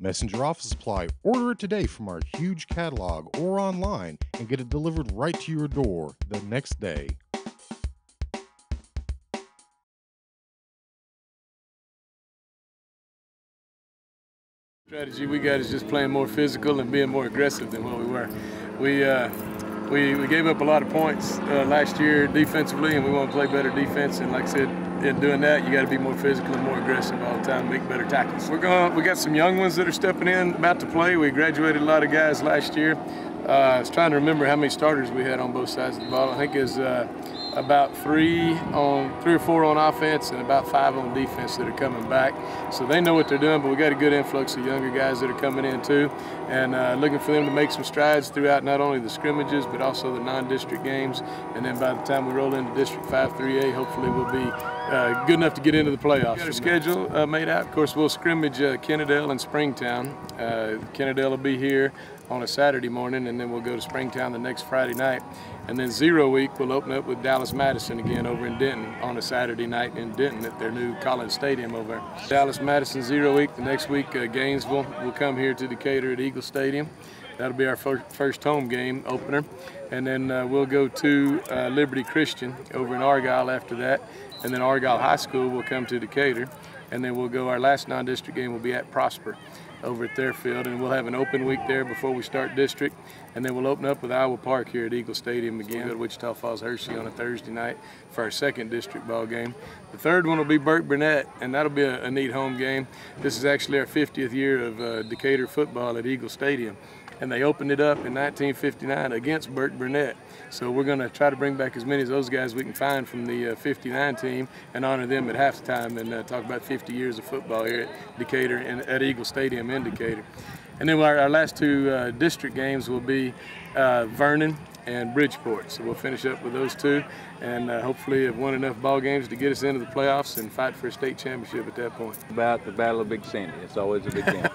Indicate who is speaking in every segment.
Speaker 1: Messenger office supply. Order it today from our huge catalog or online and get it delivered right to your door the next day.
Speaker 2: Strategy we got is just playing more physical and being more aggressive than what we were. We gave up a lot of points last year defensively, and we want to play better defense. And like I said, in doing that, you got to be more physical and more aggressive all the time, make better tackles. We got some young ones that are stepping in, about to play. We graduated a lot of guys last year. I was trying to remember how many starters we had on both sides of the ball. I think it was about three or four on offense and about 5 on defense that are coming back. So they know what they're doing, but we got a good influx of younger guys that are coming in too, and looking for them to make some strides throughout not only the scrimmages but also the non-district games. And then by the time we roll into District 5 3A, hopefully we'll be good enough to get into the playoffs. Got our schedule made out. Of course, we'll scrimmage Kennedale and Springtown. Kennedale will be here on a Saturday morning, and then we'll go to Springtown the next Friday night. And then 0 week, we'll open up with Dallas Madison again over in Denton on a Saturday night in Denton at their new Collins Stadium over there. Dallas Madison 0 week. The next week, Gainesville will come here to Decatur at Eagle Stadium. That'll be our first home game opener. And then we'll go to Liberty Christian over in Argyle after that. And then Argyle High School will come to Decatur. And then we'll go, our last non-district game will be at Prosper over at their field, and we'll have an open week there before we start district, and then we'll open up with Iowa Park here at Eagle Stadium again. We'll go to Wichita Falls Hershey on a Thursday night for our second district ball game. The third one will be Burke Burnett, and that'll be a neat home game. This is actually our 50th year of Decatur football at Eagle Stadium, and they opened it up in 1959 against Burke Burnett. So we're going to try to bring back as many of those guys we can find from the 59 team and honor them at halftime and talk about 50 years of football here at Decatur and at Eagle Stadium in Decatur. And then our last two district games will be Vernon and Bridgeport. So we'll finish up with those two, and hopefully have won enough ball games to get us into the playoffs and fight for a state championship at that point.
Speaker 3: About the Battle of Big Sandy, it's always a big game.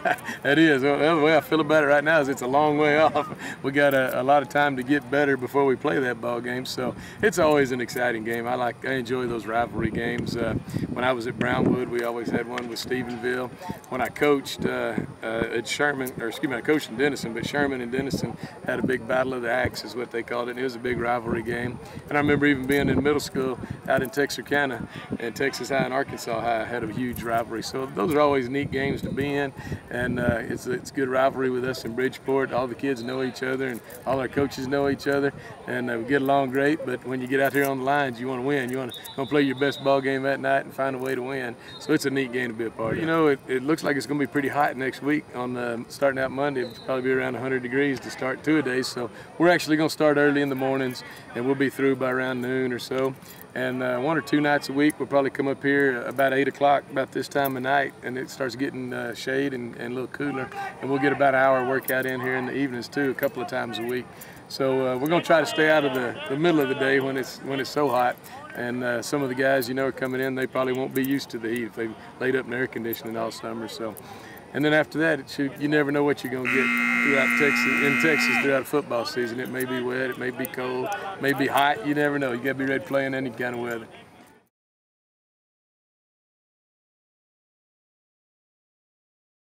Speaker 2: That is. Well, the way I feel about it right now is it's a long way off. We got a lot of time to get better before we play that ball game, so it's always an exciting game. I enjoy those rivalry games. When I was at Brownwood, we always had one with Stephenville. When I coached at Sherman, or excuse me, I coached in Denison, but Sherman and Denison had a big battle of the axe, is what they called it, and it was a big rivalry game. And I remember even being in middle school out in Texarkana, and Texas High and Arkansas High had a huge rivalry. So those are always neat games to be in, and it's good rivalry with us in Bridgeport. All the kids know each other, and all our coaches know each other, and we get along great. But when you get out here on the lines, you want to win. You want to play your best ball game that night and find a way to win. So it's a neat game to be a part of. You know, it looks like it's going to be pretty hot next week. On starting out Monday, it'll probably be around 100 degrees to start 2 days. So we're actually going to start early in the mornings, and we'll be through by around noon or so. And 1 or 2 nights a week, we'll probably come up here about 8 o'clock, about this time of night, and it starts getting shade and a little cooler. And we'll get about an hour workout in here in the evenings too, a couple of times a week. So we're going to try to stay out of the middle of the day when it's so hot. And some of the guys, you know, are coming in, they probably won't be used to the heat if they've laid up in air conditioning all summer. So. And then after that, you never know what you're going to get in Texas throughout a football season. It may be wet, it may be cold, it may be hot. You never know. You got to be ready to play in any kind of weather.